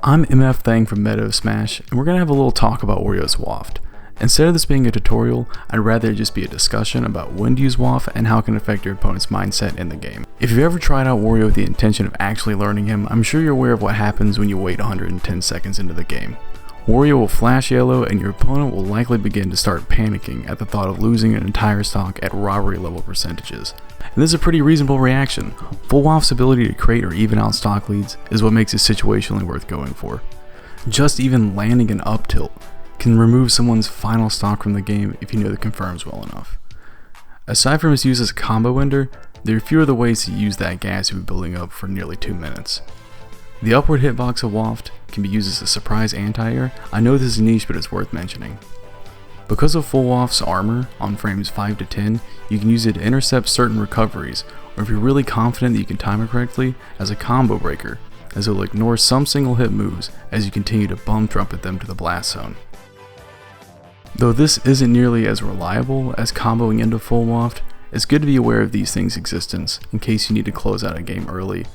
I'm MF Thang from Meta Smash, and we're going to have a little talk about Wario's Waft. Instead of this being a tutorial, I'd rather it just be a discussion about when to use Waft and how it can affect your opponent's mindset in the game. If you've ever tried out Wario with the intention of actually learning him, I'm sure you're aware of what happens when you wait 110 seconds into the game. Wario will flash yellow and your opponent will likely begin to start panicking at the thought of losing an entire stock at robbery level percentages. And this is a pretty reasonable reaction. Full Waft's ability to create or even out stock leads is what makes it situationally worth going for. Just even landing an up tilt can remove someone's final stock from the game if you know the confirms well enough. Aside from its use as a combo ender, there are few other ways to use that gas you've been building up for nearly 2 minutes. The upward hitbox of Waft can be used as a surprise anti-air. I know this is niche, but it's worth mentioning. Because of Full Waft's armor on frames 5 to 10, you can use it to intercept certain recoveries, or if you're really confident that you can time it correctly, as a combo breaker, as it will ignore some single hit moves as you continue to bum trumpet them to the blast zone. Though this isn't nearly as reliable as comboing into Full Waft, it's good to be aware of these things' existence in case you need to close out a game early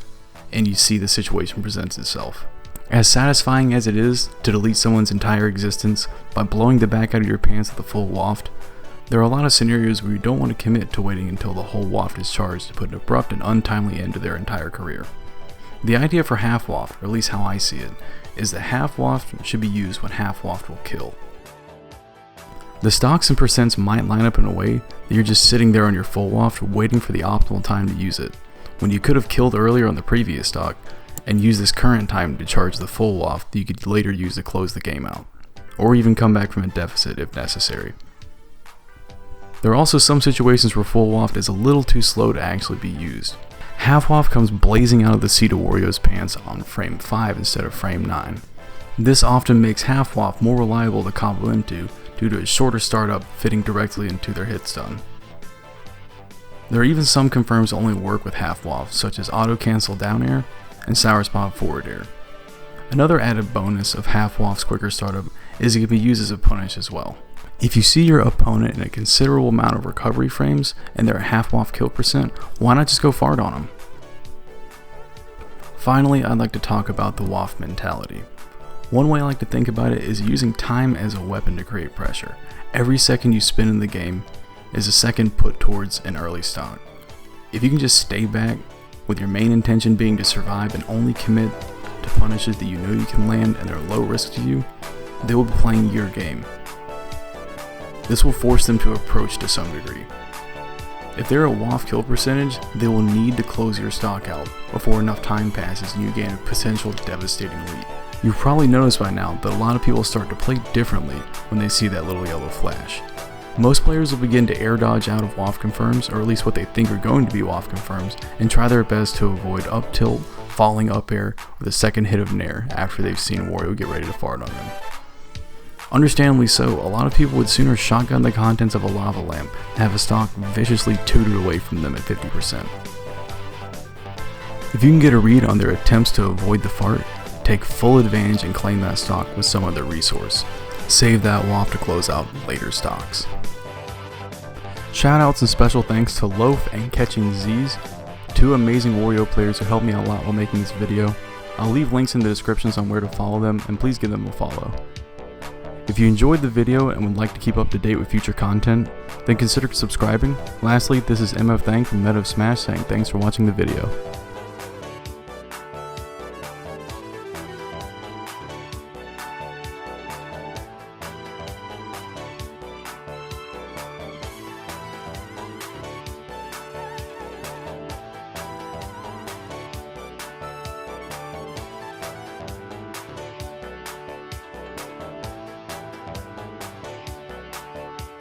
and you see the situation presents itself. As satisfying as it is to delete someone's entire existence by blowing the back out of your pants with a full waft, there are a lot of scenarios where you don't want to commit to waiting until the whole waft is charged to put an abrupt and untimely end to their entire career. The idea for half waft, or at least how I see it, is that half waft should be used when half waft will kill. The stocks and percents might line up in a way that you're just sitting there on your full waft waiting for the optimal time to use it, when you could have killed earlier on the previous stock and use this current time to charge the full waft that you could later use to close the game out, or even come back from a deficit if necessary. There are also some situations where full waft is a little too slow to actually be used. Half waft comes blazing out of the seat of Wario's pants on frame 5 instead of frame 9. This often makes half waft more reliable to combo into due to its shorter startup fitting directly into their hit stun. There are even some confirms that only work with half waft, such as auto cancel down air and sour spot forward air. Another added bonus of half waft's quicker startup is it can be used as a punish as well. If you see your opponent in a considerable amount of recovery frames and they're at half waft kill percent, why not just go fart on them? Finally, I'd like to talk about the waft mentality. One way I like to think about it is using time as a weapon to create pressure. Every second you spend in the game is a second put towards an early stock. If you can just stay back with your main intention being to survive and only commit to punishes that you know you can land and they're low risk to you, they will be playing your game. This will force them to approach to some degree. If they're at waft kill percentage, they will need to close your stock out before enough time passes and you gain a potential devastating lead. You've probably noticed by now that a lot of people start to play differently when they see that little yellow flash. Most players will begin to air dodge out of waft confirms, or at least what they think are going to be waft confirms, and try their best to avoid up tilt, falling up air, or the second hit of nair after they've seen Wario get ready to fart on them. Understandably so, a lot of people would sooner shotgun the contents of a lava lamp and have a stock viciously tooted away from them at 50%. If you can get a read on their attempts to avoid the fart, take full advantage and claim that stock with some other resource. Save that waft to close out later stocks. Shoutouts and special thanks to Loaf and Catching Z's, two amazing Wario players who helped me a lot while making this video. I'll leave links in the descriptions on where to follow them, and please give them a follow. If you enjoyed the video and would like to keep up to date with future content, then consider subscribing. Lastly, this is MF Thang from Meta Smash saying thanks for watching the video.